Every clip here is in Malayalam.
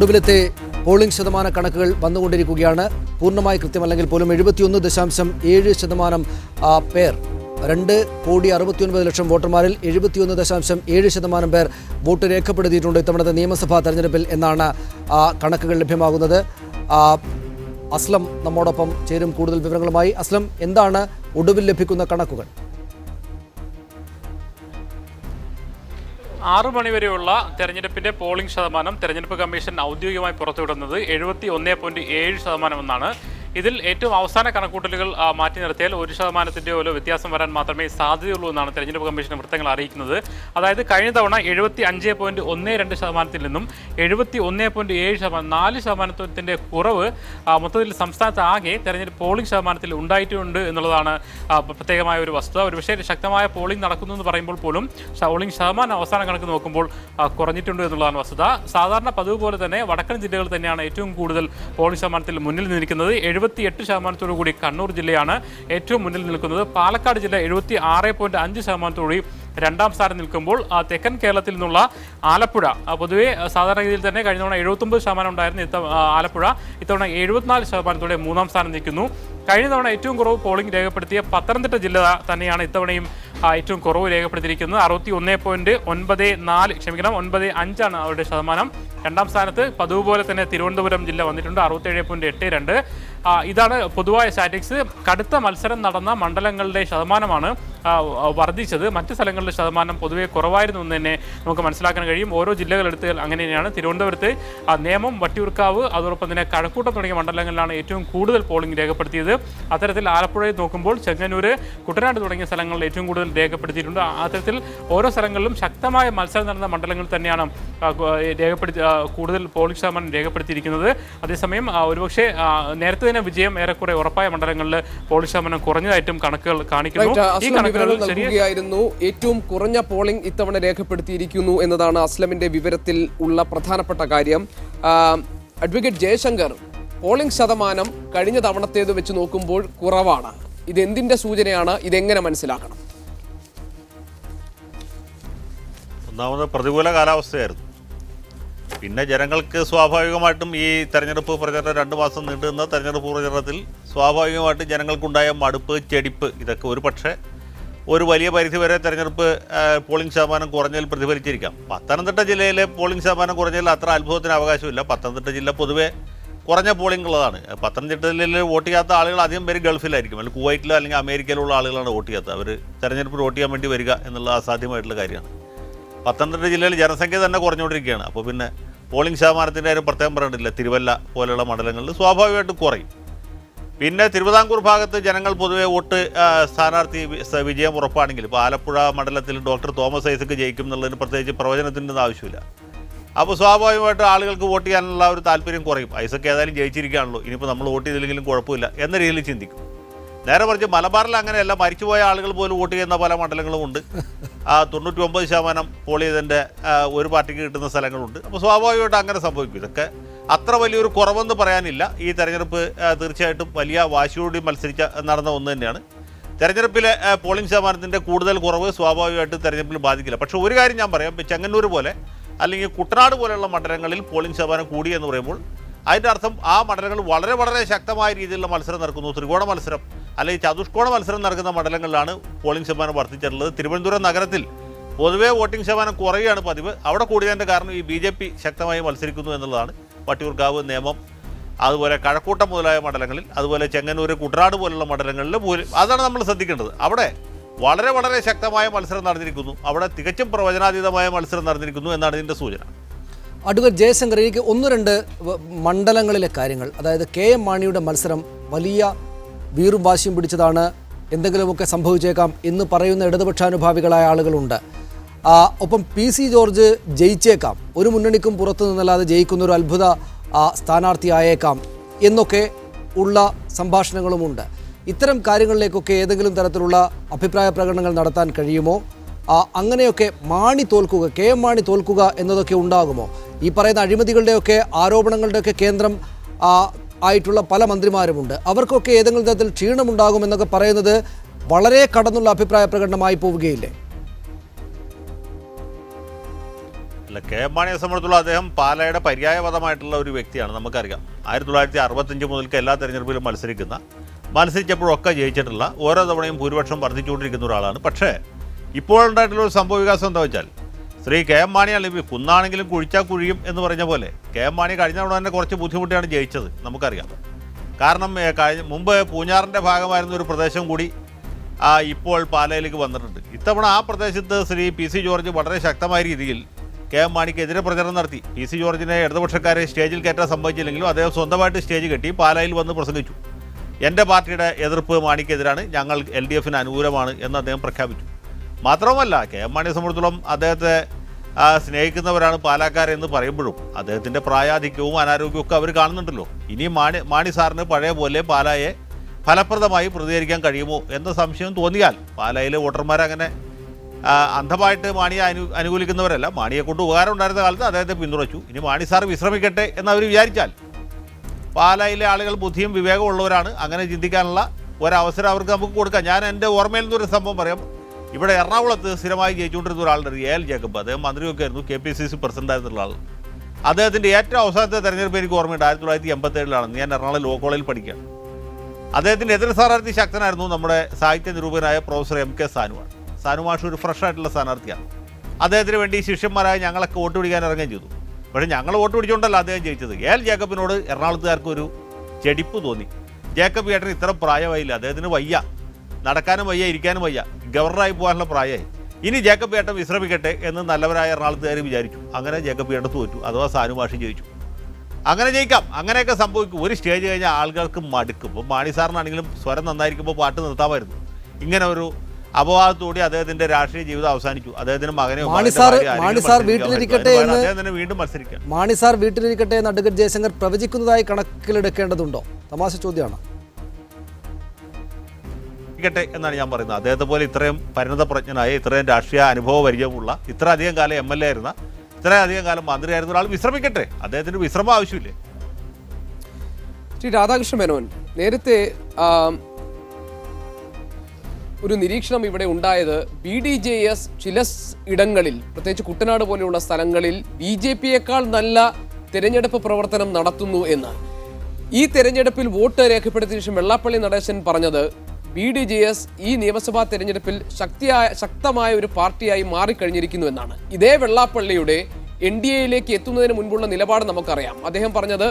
ഒടുവിലത്തെ പോളിംഗ് ശതമാന കണക്കുകൾ വന്നുകൊണ്ടിരിക്കുകയാണ്. പൂർണ്ണമായി കൃത്യമല്ലെങ്കിൽ പോലും 71.7% പേർ 2,69,00,000 വോട്ടർമാരിൽ 71.7% പേർ വോട്ട് രേഖപ്പെടുത്തിയിട്ടുണ്ട് ഇത്തവണത്തെ നിയമസഭാ തെരഞ്ഞെടുപ്പിൽ എന്നാണ് കണക്കുകൾ ലഭ്യമാകുന്നത്. അസ്ലം നമ്മോടൊപ്പം ചേരും കൂടുതൽ വിവരങ്ങളുമായി. അസ്ലം, എന്താണ് ഒടുവിൽ ലഭിക്കുന്ന കണക്കുകൾ? 6 മണിവരെയുള്ള തെരഞ്ഞെടുപ്പിന്റെ പോളിംഗ് ശതമാനം തെരഞ്ഞെടുപ്പ് കമ്മീഷൻ ഔദ്യോഗികമായി പുറത്തുവിടുന്നത് 71.7% എന്നാണ്. ഇതിൽ ഏറ്റവും അവസാന കണക്കൂട്ടലുകൾ മാറ്റി നിർത്തിയാൽ 1% ഒരു വ്യത്യാസം വരാൻ മാത്രമേ സാധ്യതയുള്ളൂ എന്നാണ് തെരഞ്ഞെടുപ്പ് കമ്മീഷൻ വൃത്തങ്ങൾ അറിയിക്കുന്നത്. അതായത് കഴിഞ്ഞ തവണ 75.12% നിന്നും 71.7%, 4% കുറവ് മൊത്തത്തിൽ സംസ്ഥാനത്ത് ആകെ തെരഞ്ഞെടുപ്പ് പോളിംഗ് ശതമാനത്തിൽ ഉണ്ടായിട്ടുണ്ട് എന്നുള്ളതാണ് പ്രത്യേകമായ ഒരു വസ്തുത. ഒരുപക്ഷേ ശക്തമായ പോളിംഗ് നടക്കുന്നു എന്ന് പറയുമ്പോൾ പോലും പോളിംഗ് ശതമാനം അവസാന കണക്ക് നോക്കുമ്പോൾ കുറഞ്ഞിട്ടുണ്ട് എന്നുള്ളതാണ് വസ്തുത. സാധാരണ പതിവ് പോലെ തന്നെ വടക്കൻ ജില്ലകൾ തന്നെയാണ് ഏറ്റവും കൂടുതൽ പോളിംഗ് ശതമാനത്തിൽ മുന്നിൽ നിൽക്കുന്നത്. 78% കണ്ണൂർ ജില്ലയാണ് ഏറ്റവും മുന്നിൽ നിൽക്കുന്നത്. പാലക്കാട് ജില്ല 76.5% രണ്ടാം സ്ഥാനം നിൽക്കുമ്പോൾ തെക്കൻ കേരളത്തിൽ നിന്നുള്ള ആലപ്പുഴ പൊതുവെ സാധാരണ രീതിയിൽ തന്നെ കഴിഞ്ഞ തവണ 79% ഉണ്ടായിരുന്ന ആലപ്പുഴ ഇത്തവണ 74% മൂന്നാം സ്ഥാനം നിൽക്കുന്നു. കഴിഞ്ഞ തവണ ഏറ്റവും കുറവ് പോളിംഗ് രേഖപ്പെടുത്തിയ പത്തനംതിട്ട ജില്ല തന്നെയാണ് ഇത്തവണയും ഏറ്റവും കുറവ് രേഖപ്പെടുത്തിയിരിക്കുന്നത്. 61.94 അവരുടെ ശതമാനം. രണ്ടാം സ്ഥാനത്ത് പതിവ് പോലെ തന്നെ തിരുവനന്തപുരം ജില്ല വന്നിട്ടുണ്ട്, 67.82. ഇതാണ് പൊതുവായ സ്റ്റാറ്റിക്സ്. കടുത്ത മത്സരം നടന്ന മണ്ഡലങ്ങളുടെ ശതമാനമാണ് വർദ്ധിച്ചത്. മറ്റ് സ്ഥലങ്ങളുടെ ശതമാനം പൊതുവെ കുറവായിരുന്നു എന്ന് തന്നെ നമുക്ക് മനസ്സിലാക്കാൻ കഴിയും. ഓരോ ജില്ലകളെടുത്ത് അങ്ങനെ തന്നെയാണ്. തിരുവനന്തപുരത്ത് നേമം, വട്ടിയൂർക്കാവ്, അതോടൊപ്പം തന്നെ കഴക്കൂട്ടം തുടങ്ങിയ മണ്ഡലങ്ങളിലാണ് ഏറ്റവും കൂടുതൽ പോളിംഗ് രേഖപ്പെടുത്തിയത്. അത്തരത്തിൽ ആലപ്പുഴയിൽ നോക്കുമ്പോൾ ചെങ്ങന്നൂർ, കുട്ടനാട് തുടങ്ങിയ സ്ഥലങ്ങളിൽ ഏറ്റവും കൂടുതൽ രേഖപ്പെടുത്തിയിട്ടുണ്ട്. അത്തരത്തിൽ ഓരോ സ്ഥലങ്ങളിലും ശക്തമായ മത്സരം നടന്ന മണ്ഡലങ്ങൾ തന്നെയാണ് കൂടുതൽ പോളിംഗ് ശതമാനം രേഖപ്പെടുത്തിയിരിക്കുന്നത്. അതേസമയം ഒരുപക്ഷെ നേരത്തെ തന്നെ വിജയം ഏറെക്കുറെ ഉറപ്പായ മണ്ഡലങ്ങളിൽ പോളിംഗ് ശതമാനം കുറഞ്ഞതായിട്ടും കണക്കുകൾ കാണിക്കുന്നു. ഈ കണക്കുകൾ നൽകുകയായിരുന്നു. ഏറ്റവും കുറഞ്ഞ പോളിംഗ് ഇത്തവണ രേഖപ്പെടുത്തിയിരിക്കുന്നു എന്നതാണ് അസ്ലമിന്റെ വിവരത്തിൽ ഉള്ള പ്രധാനപ്പെട്ട കാര്യം. അഡ്വക്കേറ്റ് ജയശങ്കർ, പോളിംഗ് ശതമാനം കഴിഞ്ഞ തവണത്തേത് വെച്ച് നോക്കുമ്പോൾ കുറവാണ്. ഇതെന്തിന്റെ സൂചനയാണ്? ഇതെങ്ങനെ മനസ്സിലാക്കണം? ഒന്നാമത് പ്രതികൂല കാലാവസ്ഥയായിരുന്നു. പിന്നെ ജനങ്ങൾക്ക് സ്വാഭാവികമായിട്ടും ഈ തെരഞ്ഞെടുപ്പ് പ്രചരണം 2 മാസം നീണ്ടുനിന്ന തെരഞ്ഞെടുപ്പ് പ്രചരണത്തിൽ സ്വാഭാവികമായിട്ടും ജനങ്ങൾക്കുണ്ടായ മടുപ്പ്, ചെടിപ്പ്, ഇതൊക്കെ ഒരു പക്ഷേ ഒരു വലിയ പരിധി വരെ തെരഞ്ഞെടുപ്പ് പോളിംഗ് ശതമാനം കുറഞ്ഞതിൽ പ്രതിഫലിച്ചിരിക്കാം. പത്തനംതിട്ട ജില്ലയിലെ പോളിംഗ് ശതമാനം കുറഞ്ഞതിൽ അത്ര അത്ഭുതത്തിന് അവകാശമില്ല. പത്തനംതിട്ട ജില്ല പൊതുവെ കുറഞ്ഞ പോളിംഗ് ഉള്ളതാണ്. പത്തനംതിട്ട ജില്ലയിൽ വോട്ട് ചെയ്യാത്ത ആളുകൾ അധികം പേര് ഗൾഫിലായിരിക്കും, അല്ലെങ്കിൽ കുവൈറ്റിലോ അല്ലെങ്കിൽ അമേരിക്കയിലുള്ള ആളുകളാണ് വോട്ട് ചെയ്യാത്തത്. അവർ തെരഞ്ഞെടുപ്പിൽ വോട്ട് ചെയ്യാൻ വേണ്ടി വരിക എന്നുള്ള അസാധ്യമായിട്ടുള്ള കാര്യമാണ്. പത്തനംതിട്ട ജില്ലയിൽ ജനസംഖ്യ തന്നെ കുറഞ്ഞുകൊണ്ടിരിക്കുകയാണ്. അപ്പോൾ പിന്നെ പോളിംഗ് ശതമാനത്തിൻ്റെ കാര്യം പ്രത്യേകം പറയേണ്ടില്ല. തിരുവല്ല പോലെയുള്ള മണ്ഡലങ്ങളിൽ സ്വാഭാവികമായിട്ടും കുറയും. പിന്നെ തിരുവിതാംകൂർ ഭാഗത്ത് ജനങ്ങൾ പൊതുവെ വോട്ട് സ്ഥാനാർത്ഥി വിജയം ഉറപ്പാണെങ്കിൽ, ഇപ്പോൾ ആലപ്പുഴ മണ്ഡലത്തിൽ ഡോക്ടർ തോമസ് ഐസക്ക് ജയിക്കും എന്നുള്ളതിന് പ്രത്യേകിച്ച് പ്രവചനത്തിൻ്റെ ആവശ്യമില്ല. അപ്പോൾ സ്വാഭാവികമായിട്ടും ആളുകൾക്ക് വോട്ട് ചെയ്യാനുള്ള ഒരു താല്പര്യം കുറയും. ഐസക്ക് ഏതായാലും ജയിച്ചിരിക്കുകയാണല്ലോ, ഇനിയിപ്പോൾ നമ്മൾ വോട്ട് ചെയ്തില്ലെങ്കിലും കുഴപ്പമില്ല എന്ന രീതിയിൽ ചിന്തിക്കും. നേരെ മറിച്ച് മലബാറിൽ അങ്ങനെയല്ല. മരിച്ചുപോയ ആളുകൾ പോലും വോട്ട് ചെയ്യുന്ന പല മണ്ഡലങ്ങളുമുണ്ട്. 99% പോൾ ചെയ്തതിൻ്റെ ഒരു പാർട്ടിക്ക് കിട്ടുന്ന സ്ഥലങ്ങളുണ്ട്. അപ്പോൾ സ്വാഭാവികമായിട്ട് അങ്ങനെ സംഭവിക്കും. ഇതൊക്കെ അത്ര വലിയൊരു കുറവെന്ന് പറയാനില്ല. ഈ തെരഞ്ഞെടുപ്പ് തീർച്ചയായിട്ടും വലിയ വാശിയോടി നടന്ന ഒന്ന് തന്നെയാണ്. തെരഞ്ഞെടുപ്പിലെ പോളിംഗ് ശതമാനത്തിൻ്റെ കൂടുതൽ കുറവ് സ്വാഭാവികമായിട്ടും തെരഞ്ഞെടുപ്പിൽ ബാധിക്കില്ല. പക്ഷേ ഒരു കാര്യം ഞാൻ പറയാം, ഇപ്പോൾ ചെങ്ങന്നൂർ പോലെ അല്ലെങ്കിൽ കുട്ടനാട് പോലെയുള്ള മണ്ഡലങ്ങളിൽ പോളിംഗ് ശതമാനം കൂടി എന്ന് പറയുമ്പോൾ അതിൻ്റെ അർത്ഥം ആ മണ്ഡലങ്ങൾ വളരെ വളരെ ശക്തമായ രീതിയിലുള്ള മത്സരം നടക്കുന്നു. ത്രികോണ മത്സരം അല്ലെങ്കിൽ ചതുഷ്കോണ മത്സരം നടക്കുന്ന മണ്ഡലങ്ങളിലാണ് പോളിംഗ് ശതമാനം വർദ്ധിച്ചിട്ടുള്ളത്. തിരുവനന്തപുരം നഗരത്തിൽ പൊതുവേ വോട്ടിംഗ് ശതമാനം കുറയുകയാണ് പതിവ്. അവിടെ കൂടിയതിൻ്റെ കാരണം ഈ BJP ശക്തമായി മത്സരിക്കുന്നു എന്നുള്ളതാണ്. വട്ടിയൂർക്കാവ്, നേമം, അതുപോലെ കഴക്കൂട്ടം മുതലായ മണ്ഡലങ്ങളിൽ, അതുപോലെ ചെങ്ങന്നൂർ, കുട്ടനാട് പോലുള്ള മണ്ഡലങ്ങളിൽ അതാണ് നമ്മൾ ശ്രദ്ധിക്കേണ്ടത്. അവിടെ വളരെ വളരെ ശക്തമായ മത്സരം നടന്നിരിക്കുന്നു. അവിടെ തികച്ചും പ്രവചനാതീതമായ മത്സരം നടന്നിരിക്കുന്നു എന്നാണ് ഇതിൻ്റെ സൂചന. അഡ്വക്കേറ്റ് ജയശങ്കർ, എനിക്ക് 1-2 മണ്ഡലങ്ങളിലെ കാര്യങ്ങൾ, അതായത് KM മാണിയുടെ മത്സരം വലിയ വീറും വാശിയും പിടിച്ചതാണ്, എന്തെങ്കിലുമൊക്കെ സംഭവിച്ചേക്കാം എന്ന് പറയുന്ന ഇടതുപക്ഷാനുഭാവികളായ ആളുകളുണ്ട്. ഒപ്പം PC ജോർജ് ജയിച്ചേക്കാം, ഒരു മുന്നണിക്കും പുറത്തു നിന്നല്ലാതെ ജയിക്കുന്ന ഒരു അത്ഭുത സ്ഥാനാർത്ഥിയായേക്കാം എന്നൊക്കെ ഉള്ള സംഭാഷണങ്ങളുമുണ്ട്. ഇത്തരം കാര്യങ്ങളിലേക്കൊക്കെ ഏതെങ്കിലും തരത്തിലുള്ള അഭിപ്രായ പ്രകടനങ്ങൾ നടത്താൻ കഴിയുമോ? അങ്ങനെയൊക്കെ KM മാണി തോൽക്കുക എന്നതൊക്കെ ഉണ്ടാകുമോ? ഈ പറയുന്ന അഴിമതികളുടെയൊക്കെ ആരോപണങ്ങളുടെയൊക്കെ കേന്ദ്രം ആയിട്ടുള്ള പല മന്ത്രിമാരുമുണ്ട്. അവർക്കൊക്കെ ഏതെങ്കിലും തരത്തിൽ ക്ഷീണമുണ്ടാകുമെന്നൊക്കെ പറയുന്നത് വളരെ കടന്നുള്ള അഭിപ്രായ പ്രകടനമായി പോവുകയില്ലേ? അല്ല, കെ എം മാണിയെ സംബന്ധിച്ചുള്ള അദ്ദേഹം പാലായുടെ പര്യായപദമായിട്ടുള്ള ഒരു വ്യക്തിയാണ്. നമുക്കറിയാം 1965 മുതൽക്ക് എല്ലാ തെരഞ്ഞെടുപ്പിലും മത്സരിച്ചപ്പോഴൊക്കെ ജയിച്ചിട്ടുള്ള, ഓരോ തവണയും ഭൂരിപക്ഷം വർദ്ധിച്ചുകൊണ്ടിരിക്കുന്ന ഒരാളാണ്. പക്ഷേ ഇപ്പോഴുണ്ടായിട്ടുള്ള ഒരു സംഭവ വികാസം എന്താ വെച്ചാൽ, ശ്രീ കെ എം മാണി അല്ലെങ്കിൽ കുന്നാണെങ്കിലും കുഴിച്ചാൽ കുഴിയും എന്ന് പറഞ്ഞ പോലെ കെ എം മാണി കഴിഞ്ഞ തവണ തന്നെ കുറച്ച് ബുദ്ധിമുട്ടിയാണ് ജയിച്ചത്, നമുക്കറിയാം. കാരണം മുമ്പ് പൂഞ്ഞാറിൻ്റെ ഭാഗമായിരുന്ന ഒരു പ്രദേശം കൂടി ഇപ്പോൾ പാലയിലേക്ക് വന്നിട്ടുണ്ട്. ഇത്തവണ ആ പ്രദേശത്ത് ശ്രീ പി സി ജോർജ് വളരെ ശക്തമായ രീതിയിൽ കെ എം മാണിക്കെതിരെ പ്രചരണം നടത്തി. പി സി ജോർജിനെ ഇടതുപക്ഷക്കാരെ സ്റ്റേജിൽ കയറ്റാൻ സംഭവിച്ചില്ലെങ്കിലും അദ്ദേഹം സ്വന്തമായിട്ട് സ്റ്റേജ് കെട്ടി പാലായിൽ വന്ന് പ്രസംഗിച്ചു. എൻ്റെ പാർട്ടിയുടെ എതിർപ്പ് മാണിക്കെതിരാണ്, ഞങ്ങൾ LDFന് അനുകൂലമാണ് എന്ന് അദ്ദേഹം പ്രഖ്യാപിച്ചു. മാത്രവുമല്ല, കെ എം മാണിയെ സംബന്ധിച്ചിടത്തോളം അദ്ദേഹത്തെ സ്നേഹിക്കുന്നവരാണ് പാലക്കാരെന്ന് പറയുമ്പോഴും അദ്ദേഹത്തിൻ്റെ പ്രായാധിക്യവും അനാരോഗ്യവും ഒക്കെ അവർ കാണുന്നുണ്ടല്ലോ. ഇനി മാണി സാറിന് പഴയ പോലെ പാലായെ ഫലപ്രദമായി പ്രതികരിക്കാൻ കഴിയുമോ എന്ന സംശയം തോന്നിയാൽ, പാലായിലെ വോട്ടർമാരങ്ങനെ അന്ധമായിട്ട് മാണിയെ അനുകൂലിക്കുന്നവരല്ല. മാണിയെ കൊണ്ട് ഉപകാരം ഉണ്ടായിരുന്ന കാലത്ത് അദ്ദേഹത്തെ പിന്തുണച്ചു. ഇനി മാണി സാർ വിശ്രമിക്കട്ടെ എന്നവർ വിചാരിച്ചാൽ, പാലായിലെ ആളുകൾ ബുദ്ധിയും വിവേകമുള്ളവരാണ്, അങ്ങനെ ചിന്തിക്കാനുള്ള ഒരവസരം അവർക്ക് നമുക്ക് കൊടുക്കാം. ഞാൻ എൻ്റെ ഓർമ്മയിൽ നിന്നൊരു സംഭവം പറയാം. ഇവിടെ എറണാകുളത്ത് സ്ഥിരമായി ജയിച്ചുകൊണ്ടിരുന്ന ഒരാളുടെ AL ജേക്കബ്, അദ്ദേഹം മന്ത്രിയൊക്കെ ആയിരുന്നു, KPCC പ്രസിഡൻ്റായിരുന്നുള്ള ആൾ. അദ്ദേഹത്തിൻ്റെ ഏറ്റവും അവസാനത്തെ തെരഞ്ഞെടുപ്പ് എനിക്ക് ഓർമ്മയുണ്ട് 1987 ഞാൻ എറണാകുളം ലോ കോളേജിൽ പഠിക്കുകയാണ്. അദ്ദേഹത്തിൻ്റെ എതിർ സ്ഥാനാർത്ഥി ശക്തനായിരുന്നു നമ്മുടെ സാഹിത്യ നിരൂപകനായ പ്രൊഫസർ MK സാനുമാഷ്. ഒരു ഫ്രഷ് ആയിട്ടുള്ള സ്ഥാനാർത്ഥിയാണ്. അദ്ദേഹത്തിന് വേണ്ടി ശിഷ്യന്മാരായ ഞങ്ങളൊക്കെ വോട്ട് പിടിക്കാൻ ഇറങ്ങുകയും ചെയ്തു. പക്ഷേ ഞങ്ങൾ വോട്ട് പിടിച്ചുകൊണ്ടല്ല അദ്ദേഹം ജയിച്ചത്. AL ജേക്കബിനോട് എറണാകുളത്തുകാർക്ക് ഒരു ചെടിപ്പ് തോന്നി. ജേക്കബ് ചേട്ടൻ ഇത്ര പ്രായമായില്ല, അദ്ദേഹത്തിന് വയ്യ, നടക്കാനും വയ്യ, ഇരിക്കാനും വയ്യ, ഗവർണറായി പോകാനുള്ള പ്രായമായി, ഇനി ജേക്കബ് ചേട്ടൻ വിശ്രമിക്കട്ടെ എന്ന് നല്ലവരായ എറണാകുളത്തുകാർ വിചാരിച്ചു. അങ്ങനെ ജേക്കബ് ചേട്ടൻ തോറ്റു, അഥവാ സാനുമാഷി ജയിച്ചു. അങ്ങനെ ജയിക്കാം, അങ്ങനെയൊക്കെ സംഭവിക്കും. ഒരു സ്റ്റേജ് കഴിഞ്ഞാൽ ആളുകൾക്ക് മടുക്കും. ഇപ്പോൾ മാണി സാറിനാണെങ്കിലും സ്വരം നന്നായിരിക്കുമ്പോൾ പാട്ട് നിർത്താമായിരുന്നു. ഇങ്ങനെ ഒരു അപവാദത്തോടെ അദ്ദേഹത്തിന്റെ രാഷ്ട്രീയ ജീവിതം അവസാനിച്ചു. അദ്ദേഹത്തിന് മകനെ മാണി സാർ വീട്ടിലിരിക്കട്ടെ വീണ്ടും മത്സരിക്കാം. മാണി സാർ വീട്ടിലിരിക്കട്ടെ എന്ന് അഡ്വക്കേറ്റ് ജയശങ്കർ പ്രവചിക്കുന്നതായി കണക്കിലെടുക്കേണ്ടതുണ്ടോ? തമാശ ചോദ്യമാണ്. എന്നാണ് ഞാൻ പറയുന്നത്. അദ്ദേഹത്തെ പോലെ ഇത്രയും പരിണതപ്രജ്ഞനായ, ഇത്രയും രാഷ്ട്രീയ അനുഭവ പരിചയമുള്ള, ഇത്ര അധികം കാലം MLA ആയിരുന്ന, ഇത്രയും അധികം കാലം മന്ത്രിയായിരുന്ന ഒരാൾ വിശ്രമിക്കട്ടെ. അദ്ദേഹത്തിന് വിശ്രമം ആവശ്യമില്ലേ? ശ്രീ രാധാകൃഷ്ണ മേനോൻ, നേരത്തെ ഒരു നിരീക്ഷണം ഇവിടെ ഉണ്ടായത് BDJS ചില ഇടങ്ങളിൽ, പ്രത്യേകിച്ച് കുട്ടനാട് പോലെയുള്ള സ്ഥലങ്ങളിൽ BJPയേക്കാൾ നല്ല തെരഞ്ഞെടുപ്പ് പ്രവർത്തനം നടത്തുന്നു എന്ന്. ഈ തെരഞ്ഞെടുപ്പിൽ വോട്ട് രേഖപ്പെടുത്തിയ ശേഷം വെള്ളാപ്പള്ളി നടേശൻ പറഞ്ഞത് BDJS ഈ നിയമസഭാ തെരഞ്ഞെടുപ്പിൽ ശക്തമായ ഒരു പാർട്ടിയായി മാറിക്കഴിഞ്ഞിരിക്കുന്നു എന്നാണ്. ഇതേ വെള്ളാപ്പള്ളിയുടെ NDAയിലേക്ക് എത്തുന്നതിന് മുൻപുള്ള നിലപാട് നമുക്കറിയാം. അദ്ദേഹം പറഞ്ഞത്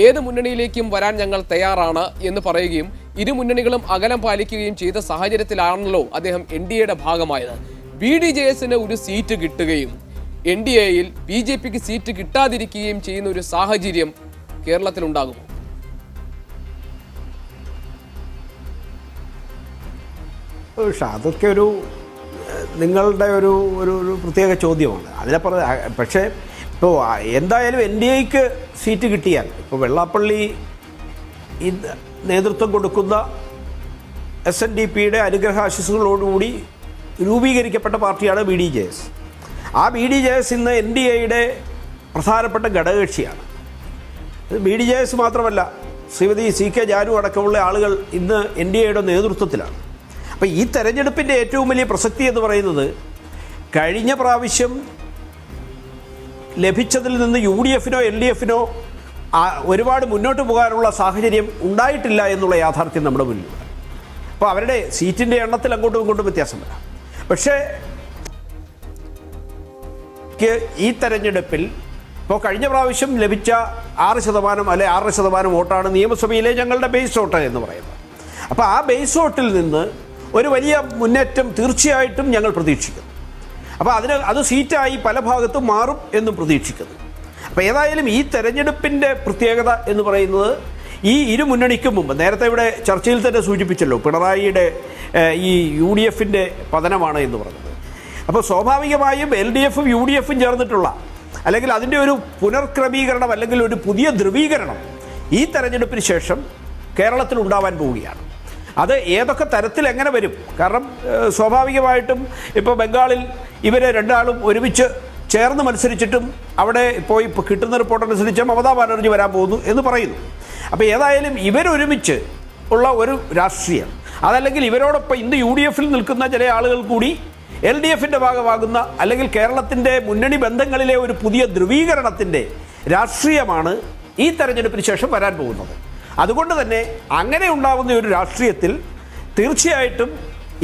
ഏത് മുന്നണിയിലേക്കും വരാൻ ഞങ്ങൾ തയ്യാറാണ് എന്ന് പറയുകയും ഇരു മുന്നണികളും അകലം പാലിക്കുകയും ചെയ്ത സാഹചര്യത്തിലാണല്ലോ അദ്ദേഹം NDAയുടെ ഭാഗമായത്. BDJSന് ഒരു സീറ്റ് കിട്ടുകയും NDAയിൽ BJPക്ക് സീറ്റ് കിട്ടാതിരിക്കുകയും ചെയ്യുന്ന ഒരു സാഹചര്യം കേരളത്തിലുണ്ടാകുമോ? പക്ഷേ അതൊക്കെ നിങ്ങളുടെ ഒരു പ്രത്യേക ചോദ്യമാണ്. പക്ഷേ ഇപ്പോൾ എന്തായാലും NDAക്ക് സീറ്റ് കിട്ടിയാൽ, ഇപ്പോൾ വെള്ളാപ്പള്ളി നേതൃത്വം കൊടുക്കുന്ന SNDPയുടെ അനുഗ്രഹാശിസുകളോടുകൂടി രൂപീകരിക്കപ്പെട്ട പാർട്ടിയാണ് BDJS. ആ BDJS ഇന്ന് NDAയുടെ പ്രധാനപ്പെട്ട ഘടകകക്ഷിയാണ്. BDJS മാത്രമല്ല, ശ്രീമതി CK ജാനു അടക്കമുള്ള ആളുകൾ ഇന്ന് NDAയുടെ നേതൃത്വത്തിലാണ്. അപ്പോൾ ഈ തെരഞ്ഞെടുപ്പിൻ്റെ ഏറ്റവും വലിയ പ്രസക്തി എന്ന് പറയുന്നത്, കഴിഞ്ഞ പ്രാവശ്യം ലഭിച്ചതിൽ നിന്ന് UDFനോ LDFനോ ഒരുപാട് മുന്നോട്ട് പോകാനുള്ള സാഹചര്യം ഉണ്ടായിട്ടില്ല എന്നുള്ള യാഥാർത്ഥ്യം നമ്മുടെ മുന്നിലുണ്ട്. അപ്പോൾ അവരുടെ സീറ്റിൻ്റെ എണ്ണത്തിൽ അങ്ങോട്ടും ഇങ്ങോട്ടും വ്യത്യാസം വരാം. പക്ഷേ ഈ തെരഞ്ഞെടുപ്പിൽ ഇപ്പോൾ കഴിഞ്ഞ പ്രാവശ്യം ലഭിച്ച 6% അല്ലെ 6% വോട്ടാണ് നിയമസഭയിലെ ഞങ്ങളുടെ ബേസ് വോട്ട് എന്ന് പറയുന്നത്. അപ്പോൾ ആ ബേസ് വോട്ടിൽ നിന്ന് ഒരു വലിയ മുന്നേറ്റം തീർച്ചയായിട്ടും ഞങ്ങൾ പ്രതീക്ഷിക്കുന്നു. അപ്പോൾ അത് സീറ്റായി പല ഭാഗത്തും മാറും എന്നും പ്രതീക്ഷിക്കുന്നു. അപ്പോൾ ഏതായാലും ഈ തെരഞ്ഞെടുപ്പിൻ്റെ പ്രത്യേകത എന്ന് പറയുന്നത്, ഈ ഇരു മുന്നണിക്കും മുമ്പ് നേരത്തെ ഇവിടെ ചർച്ചയിൽ തന്നെ സൂചിപ്പിച്ചല്ലോ, പിണറായിയുടെ ഈ UDFൻ്റെ പതനമാണ് എന്ന് പറഞ്ഞത്. അപ്പോൾ സ്വാഭാവികമായും LDFും UDFും ചേർന്നിട്ടുള്ള, അല്ലെങ്കിൽ അതിൻ്റെ ഒരു പുനർക്രമീകരണം, അല്ലെങ്കിൽ ഒരു പുതിയ ധ്രുവീകരണം ഈ തെരഞ്ഞെടുപ്പിന് ശേഷം കേരളത്തിൽ ഉണ്ടാവാൻ പോവുകയാണ്. അത് ഏതൊക്കെ തരത്തിൽ എങ്ങനെ വരും? കാരണം സ്വാഭാവികമായിട്ടും ഇപ്പോൾ ബംഗാളിൽ ഇവരെ രണ്ടാളും ഒരുമിച്ച് ചേർന്ന് മത്സരിച്ചിട്ടും അവിടെ ഇപ്പോൾ കിട്ടുന്ന റിപ്പോർട്ടനുസരിച്ച് മമതാ ബാനർജി വരാൻ പോകുന്നു എന്ന് പറയുന്നു. അപ്പോൾ ഏതായാലും ഇവരൊരുമിച്ച് ഉള്ള ഒരു രാഷ്ട്രീയം, അതല്ലെങ്കിൽ ഇവരോടൊപ്പം ഇന്ന് UDFിൽ നിൽക്കുന്ന ചില ആളുകൾ കൂടി LDFിൻ്റെ ഭാഗമാകുന്ന അല്ലെങ്കിൽ കേരളത്തിൻ്റെ മുന്നണി ബന്ധങ്ങളിലെ ഒരു പുതിയ ധ്രുവീകരണത്തിൻ്റെ രാഷ്ട്രീയമാണ് ഈ തെരഞ്ഞെടുപ്പിന് ശേഷം വരാൻ പോകുന്നത്. അതുകൊണ്ട് തന്നെ അങ്ങനെ ഉണ്ടാകുന്ന ഒരു രാഷ്ട്രീയത്തിൽ തീർച്ചയായിട്ടും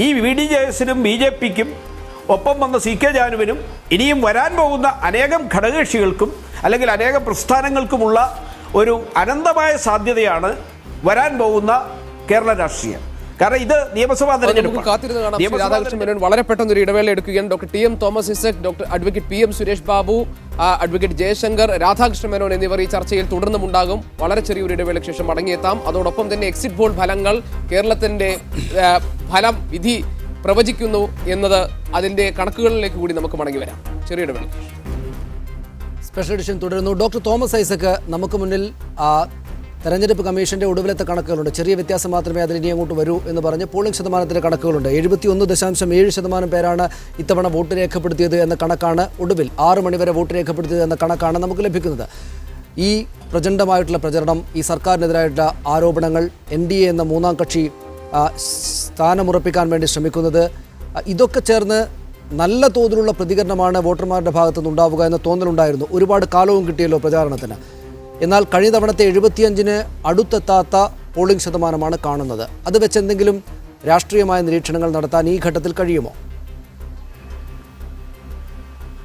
ഈ VDJSനും BJPക്കും ഒപ്പം വന്ന CK ജാനുവിനും ഇനിയും വരാൻ പോകുന്ന അനേകം ഘടകകക്ഷികൾക്കും അല്ലെങ്കിൽ അനേകം പ്രസ്ഥാനങ്ങൾക്കുമുള്ള ഒരു അനന്തമായ സാധ്യതയാണ് വരാൻ പോകുന്ന കേരള രാഷ്ട്രീയം. കാരണം ഇത് നിയമസഭാ കാത്തിരുന്ന് കാണാം. രാധാകൃഷ്ണൻ മേനോൻ വളരെ പെട്ടെന്ന് ഒരു ഇടവേള എടുക്കുകയാണ്. Doctor TM Thomas Isaac, doctor advocate PM Suresh Babu, advocate Jaishankar, Radhakrishnan Menon എന്നിവർ ഈ ചർച്ചയിൽ തുടർന്നുമുണ്ടാകും. വളരെ ചെറിയൊരു ഇടവേളയ്ക്ക് ശേഷം മടങ്ങിയെത്താം. അതോടൊപ്പം തന്നെ എക്സിറ്റ് പോൾ ഫലങ്ങൾ, കേരളത്തിന്റെ ഫലം വിധി പ്രവചിക്കുന്നു എന്നത് അതിന്റെ കണക്കുകളിലേക്ക് കൂടി നമുക്ക് മടങ്ങി വരാം. ചെറിയ ഇടവേള. സ്പെഷ്യൽ എഡിഷൻ തുടരുന്നു. ഡോക്ടർ തോമസ് ഐസക്, നമുക്ക് മുന്നിൽ തെരഞ്ഞെടുപ്പ് കമ്മീഷന്റെ ഒടുവിലത്തെ കണക്കുകളുണ്ട്. ചെറിയ വ്യത്യാസം മാത്രമേ അതിൽ ഇനി അങ്ങോട്ട് വരൂ എന്ന് പറഞ്ഞ് പോളിംഗ് ശതമാനത്തിൻ്റെ കണക്കുകളുണ്ട്. 71.7% പേരാണ് ഇത്തവണ വോട്ട് രേഖപ്പെടുത്തിയത് എന്ന കണക്കാണ് ഒടുവിൽ 6 മണിവരെ വോട്ട് രേഖപ്പെടുത്തിയത് എന്ന കണക്കാണ് നമുക്ക് ലഭിക്കുന്നത്. ഈ പ്രചണ്ഡമായിട്ടുള്ള പ്രചരണം, ഈ സർക്കാരിനെതിരായിട്ടുള്ള ആരോപണങ്ങൾ, NDA എന്ന മൂന്നാം കക്ഷി സ്ഥാനമുറപ്പിക്കാൻ വേണ്ടി ശ്രമിക്കുന്നത്, ഇതൊക്കെ ചേർന്ന് നല്ല തോതിലുള്ള പ്രതികരണമാണ് വോട്ടർമാരുടെ ഭാഗത്തു നിന്നുണ്ടാവുക എന്ന തോന്നലുണ്ടായിരുന്നു. ഒരുപാട് കാലവും കിട്ടിയല്ലോ പ്രചാരണത്തിന്. എന്നാൽ കഴിഞ്ഞ തവണത്തെ 75-ന് അടുത്തെത്താത്ത പോളിംഗ് ശതമാനമാണ് കാണുന്നത്. അത് വെച്ച് എന്തെങ്കിലും രാഷ്ട്രീയമായ നിരീക്ഷണങ്ങൾ നടത്താൻ ഈ ഘട്ടത്തിൽ കഴിയുമോ?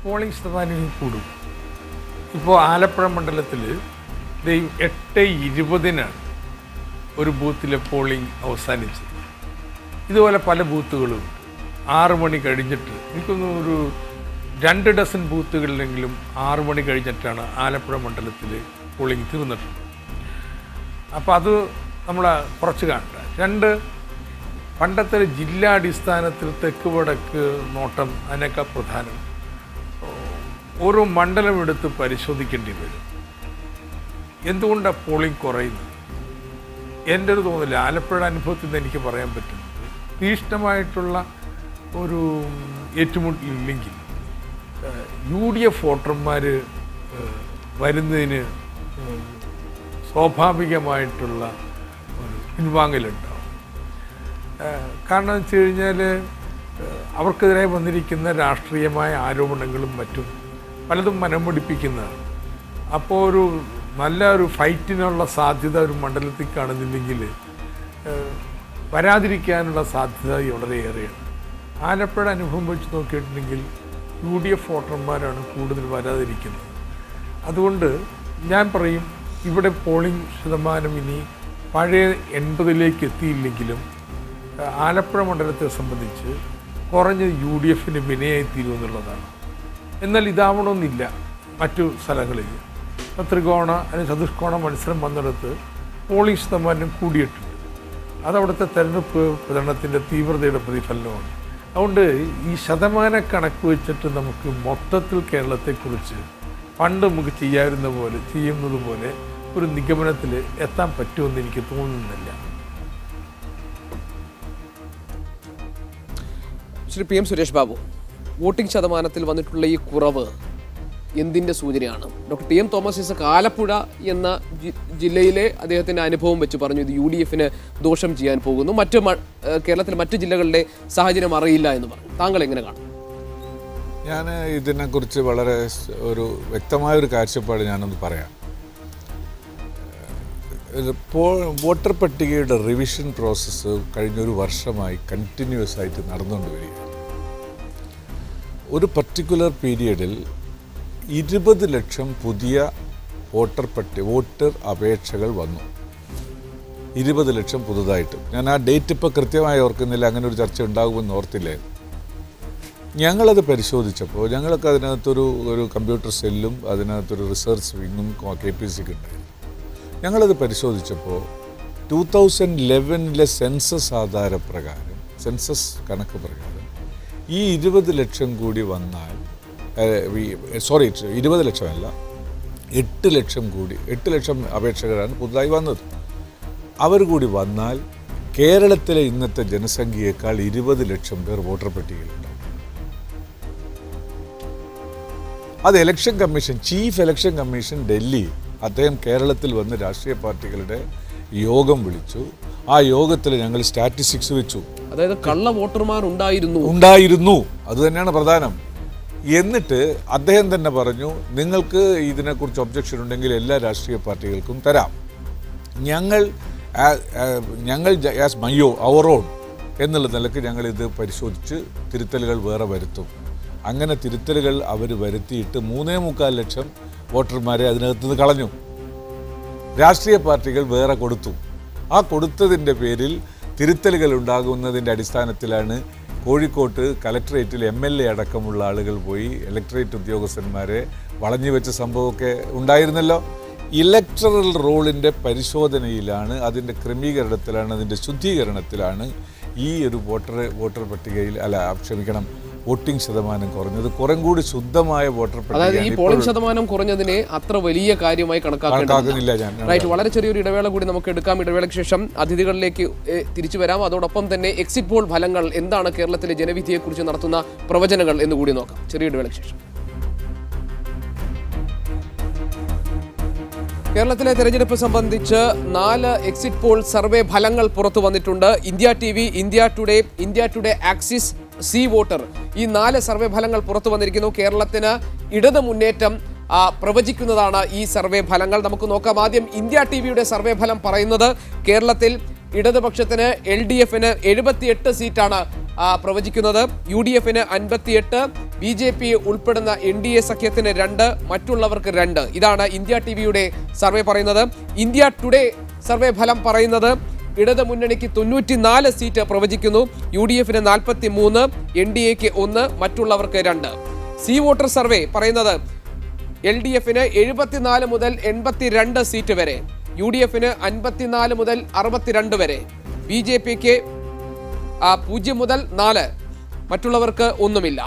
പോളിംഗ് ശതമാനം കൂടും. ഇപ്പോൾ ആലപ്പുഴ മണ്ഡലത്തിൽ 8:20-നാണ് ഒരു ബൂത്തിലെ പോളിംഗ് അവസാനിച്ചത്. ഇതുപോലെ പല ബൂത്തുകളും 6 മണി കഴിഞ്ഞിട്ട്, എനിക്കൊന്ന് ഒരു 2 ഡസൻ ബൂത്തുകളിലെങ്കിലും 6 മണി കഴിഞ്ഞിട്ടാണ് ആലപ്പുഴ മണ്ഡലത്തിൽ പോളിംഗ് തീർന്നിട്ടുണ്ട്. അപ്പോൾ അത് നമ്മൾ കുറച്ച് കാണണ്ട. 2, പണ്ടത്തെ ജില്ലാടിസ്ഥാനത്തിൽ തെക്ക് വടക്ക് നോട്ടം അതിനേക്കാൾ പ്രധാനം. ഓരോ മണ്ഡലം എടുത്ത് പരിശോധിക്കേണ്ടി വരും. എന്തുകൊണ്ടാണ് പോളിംഗ് കുറയുന്നത്? എൻ്റെ ഒരു തോന്നില്ല. ആലപ്പുഴ അനുഭവത്തിൽ നിന്ന് എനിക്ക് പറയാൻ പറ്റുന്നത്, തീഷ്ണമായിട്ടുള്ള ഒരു ഏറ്റുമുട്ടലില്ലെങ്കിൽ UDF വോട്ടർമാർ വരുന്നതിന് സ്വാഭാവികമായിട്ടുള്ള ഒരു പിൻവാങ്ങലുണ്ടാവും. കാരണം എന്ന് വെച്ച് കഴിഞ്ഞാൽ അവർക്കെതിരെ വന്നിരിക്കുന്ന രാഷ്ട്രീയമായ ആരോപണങ്ങളും മറ്റും പലതും മനം പിടിപ്പിക്കുന്നതാണ്. അപ്പോൾ ഒരു നല്ല ഒരു ഫൈറ്റിനുള്ള സാധ്യത ഒരു മണ്ഡലത്തിൽ കാണുന്നില്ലെങ്കിൽ വരാതിരിക്കാനുള്ള സാധ്യത വളരെയേറെയാണ്. ആലപ്പുഴ അനുഭവം വെച്ച് നോക്കിയിട്ടുണ്ടെങ്കിൽ UDF വോട്ടർമാരാണ് കൂടുതൽ വരാതിരിക്കുന്നത്. അതുകൊണ്ട് ഞാൻ പറയും, ഇവിടെ പോളിംഗ് ശതമാനം ഇനി പഴയ 80-ലേക്ക് എത്തിയില്ലെങ്കിലും ആലപ്പുഴ മണ്ഡലത്തെ സംബന്ധിച്ച് കുറഞ്ഞ UDFന് വിനയായിത്തീരുമെന്നുള്ളതാണ്. എന്നാൽ ഇതാവണമെന്നില്ല. മറ്റു സ്ഥലങ്ങളിൽ ത്രികോണ അല്ലെങ്കിൽ ചതുഷ്കോണ മത്സരം വന്നിടത്ത് പോളിംഗ് ശതമാനം കൂടിയിട്ടുണ്ട്. അതവിടുത്തെ തെരഞ്ഞെടുപ്പ് പ്രചരണത്തിൻ്റെ തീവ്രതയുടെ പ്രതിഫലനമാണ്. അതുകൊണ്ട് ഈ ശതമാന കണക്ക് വെച്ചിട്ട് നമുക്ക് മൊത്തത്തിൽ കേരളത്തെക്കുറിച്ച് പണ്ട് നമുക്ക് ചെയ്യുന്നത് പോലെ ഒരു നിഗമനത്തിൽ എത്താൻ പറ്റുമെന്ന് എനിക്ക് തോന്നുന്നില്ല. ശ്രീ PM സുരേഷ് ബാബു, വോട്ടിംഗ് ശതമാനത്തിൽ വന്നിട്ടുള്ള ഈ കുറവ് എന്തിൻ്റെ സൂചനയാണ്? ഡോക്ടർ TM തോമസ് ഐസക് ആലപ്പുഴ എന്ന ജില്ലയിലെ അദ്ദേഹത്തിൻ്റെ അനുഭവം വെച്ച് പറഞ്ഞു ഇത് UDFന് ദോഷം ചെയ്യാൻ പോകുന്നു, കേരളത്തിലെ മറ്റു ജില്ലകളുടെ സാഹചര്യം അറിയില്ല എന്ന് പറഞ്ഞു. താങ്കൾ എങ്ങനെ കാണും? ഞാൻ ഇതിനെക്കുറിച്ച് വളരെ ഒരു വ്യക്തമായൊരു കാഴ്ചപ്പാട് ഞാനൊന്ന് പറയാം. വോട്ടർ പട്ടികയുടെ റിവിഷൻ പ്രോസസ്സ് കഴിഞ്ഞൊരു വർഷമായി കണ്ടിന്യൂസ് ആയിട്ട് നടന്നുകൊണ്ട് വരികയാണ്. ഒരു പർട്ടിക്കുലർ പീരിയഡിൽ 20 ലക്ഷം പുതിയ വോട്ടർ അപേക്ഷകൾ വന്നു. 20 ലക്ഷം പുതുതായിട്ട്. ഞാൻ ആ ഡേറ്റ് ഇപ്പോൾ കൃത്യമായി ഓർക്കുന്നില്ല, അങ്ങനെ ഒരു ചർച്ച ഉണ്ടാകുമെന്ന് ഓർത്തില്ലായിരുന്നു. ഞങ്ങളത് പരിശോധിച്ചപ്പോൾ ഞങ്ങൾക്ക് അതിനകത്തൊരു കമ്പ്യൂട്ടർ സെല്ലും അതിനകത്തൊരു റിസർച്ച് വിങ്ങും KPCക്ക് ഉണ്ടായിരുന്നു. ഞങ്ങളത് പരിശോധിച്ചപ്പോൾ 2011 സെൻസസ് ആധാരപ്രകാരം, സെൻസസ് കണക്ക് പ്രകാരം ഈ 20 ലക്ഷം കൂടി വന്നാൽ 20 ലക്ഷമല്ല 8 ലക്ഷം കൂടി 8 ലക്ഷം അപേക്ഷകരാണ് പുതുതായി വന്നത്. അവർ കൂടി വന്നാൽ കേരളത്തിലെ ഇന്നത്തെ ജനസംഖ്യയേക്കാൾ 20 ലക്ഷം പേർ വോട്ടർ പട്ടികയിലുണ്ടാവും. അത് election commission, chief election commission Delhi, അദ്ദേഹം കേരളത്തിൽ വന്ന് രാഷ്ട്രീയ പാർട്ടികളുടെ യോഗം വിളിച്ചു. ആ യോഗത്തിൽ ഞങ്ങൾ സ്റ്റാറ്റിസ്റ്റിക്സ് വെച്ചു. അതായത് കള്ള വോട്ടർമാർ ഉണ്ടായിരുന്നു. അത് തന്നെയാണ് പ്രധാനം. എന്നിട്ട് അദ്ദേഹം തന്നെ പറഞ്ഞു, നിങ്ങൾക്ക് ഇതിനെക്കുറിച്ച് ഒബ്ജക്ഷൻ ഉണ്ടെങ്കിൽ എല്ലാ രാഷ്ട്രീയ പാർട്ടികൾക്കും തരാം. ഞങ്ങൾ ആസ് അവർ ഓൺ എന്നുള്ള നിലക്ക് ഞങ്ങളിത് പരിശോധിച്ച് തിരുത്തലുകൾ വേറെ വരുത്തും. അങ്ങനെ തിരുത്തലുകൾ അവർ വരുത്തിയിട്ട് 3.25 ലക്ഷം വോട്ടർമാരെ അതിനകത്ത് നിന്ന് കളഞ്ഞു. രാഷ്ട്രീയ പാർട്ടികൾ വേറെ കൊടുത്തു. ആ കൊടുത്തതിൻ്റെ പേരിൽ തിരുത്തലുകൾ ഉണ്ടാകുന്നതിൻ്റെ അടിസ്ഥാനത്തിലാണ് കോഴിക്കോട്ട് കലക്ട്രേറ്റിൽ MLA അടക്കമുള്ള ആളുകൾ പോയി ഇലക്ട്രേറ്റ് ഉദ്യോഗസ്ഥന്മാരെ വളഞ്ഞു വെച്ച സംഭവമൊക്കെ ഉണ്ടായിരുന്നല്ലോ. ഇലക്ടറൽ റോളിൻ്റെ പരിശോധനയിലാണ്, അതിൻ്റെ ക്രമീകരണത്തിലാണ്, അതിൻ്റെ ശുദ്ധീകരണത്തിലാണ് ഈ ഒരു വോട്ടർ പട്ടികയിൽ വോട്ടിംഗ് ശതമാനം കുറഞ്ഞത്. കുറേ കൂടി ശുദ്ധമായ വോട്ടർ അതായത് ഈ പോളിംഗ് ശതമാനം കുറഞ്ഞതിനെ അത്ര വലിയ കാര്യമായി കണക്കാക്കുന്നില്ല. റൈറ്റ്, വളരെ ചെറിയൊരു ഇടവേള കൂടി നമുക്ക് എടുക്കാം. ഇടവേളയ്ക്ക് ശേഷം അതിഥികളിലേക്ക് തിരിച്ചു വരാം. അതോടൊപ്പം തന്നെ എക്സിറ്റ് പോൾ ഫലങ്ങൾ എന്താണ്, കേരളത്തിലെ ജനവിധിയെക്കുറിച്ച് നടത്തുന്ന പ്രവചനങ്ങൾ എന്ന് കൂടി നോക്കാം. ചെറിയ ഇടവേളയ്ക്ക് ശേഷം. കേരളത്തിലെ തെരഞ്ഞെടുപ്പ് സംബന്ധിച്ച് 4 എക്സിറ്റ് പോൾ സർവേ ഫലങ്ങൾ പുറത്തു വന്നിട്ടുണ്ട്. India TV, India today axis, C voter, ഈ 4 സർവേ ഫലങ്ങൾ പുറത്തു വന്നിരിക്കുന്നു. കേരളത്തിന് ഇടത് മുന്നേറ്റം പ്രവചിക്കുന്നതാണ് ഈ സർവേ ഫലങ്ങൾ. നമുക്ക് നോക്കാം. ആദ്യം ഇന്ത്യ TVയുടെ സർവേ ഫലം പറയുന്നത് കേരളത്തിൽ ഇടതുപക്ഷത്തിന് LDFന് 78 സീറ്റാണ് പ്രവചിക്കുന്നത്. UDFന് 58, BJP ഉൾപ്പെടുന്ന NDA സഖ്യത്തിന് 2, മറ്റുള്ളവർക്ക് 2. ഇതാണ് ഇന്ത്യ TVയുടെ സർവേ പറയുന്നത്. ഇന്ത്യ ടുഡേ സർവേ ഫലം പറയുന്നത് ഇടത് മുന്നണിക്ക് 94 സീറ്റ് പ്രവചിക്കുന്നു. UDFന് 43, NDAക്ക് 1, മറ്റുള്ളവർക്ക് 2. സി വോട്ടർ സർവേ പറയുന്നത് LDFന് 74 മുതൽ 82 സീറ്റ് വരെ, UDFന് 54 മുതൽ 62 വരെ, BJPക്ക് 0 മുതൽ 4, മറ്റുള്ളവർക്ക് ഒന്നുമില്ല.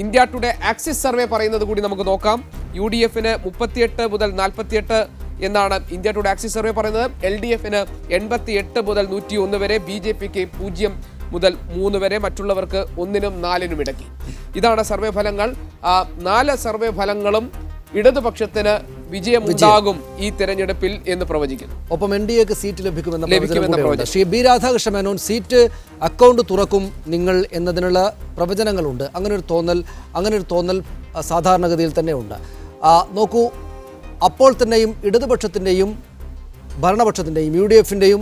ഇന്ത്യ ടുഡേ ആക്സിസ് സർവേ പറയുന്നത് കൂടി നമുക്ക് നോക്കാം. UDFന് 38 മുതൽ 48 എന്നാണ് ഇന്ത്യ ടുഡേ ആക്സിസ് സർവേ പറയുന്നത്. LDFന് 88 മുതൽ 101 വരെ, BJPക്ക് 0 മുതൽ 3 വരെ, മറ്റുള്ളവർക്ക് 1നും 4നും ഇടയ്ക്ക്. ഇതാണ് സർവേ ഫലങ്ങൾ. 4 സർവേ ഫലങ്ങളും ഇടതുപക്ഷത്തിന് വിജയമുണ്ടാകും ഈ തെരഞ്ഞെടുപ്പിൽ എന്ന് പ്രവചിക്കുന്നു. ഒപ്പം NDAക്ക് സീറ്റ് ലഭിക്കുമെന്ന Shri B. Radhakrishna Menon, seat account തുറക്കും നിങ്ങൾ എന്നതിനുള്ള പ്രവചനങ്ങളുണ്ട്. അങ്ങനെ ഒരു തോന്നൽ സാധാരണഗതിയിൽ തന്നെ ഉണ്ട്. നോക്കൂ, അപ്പോൾ തന്നെയും ഇടതുപക്ഷത്തിൻ്റെയും ഭരണപക്ഷത്തിൻ്റെയും UDFൻ്റെയും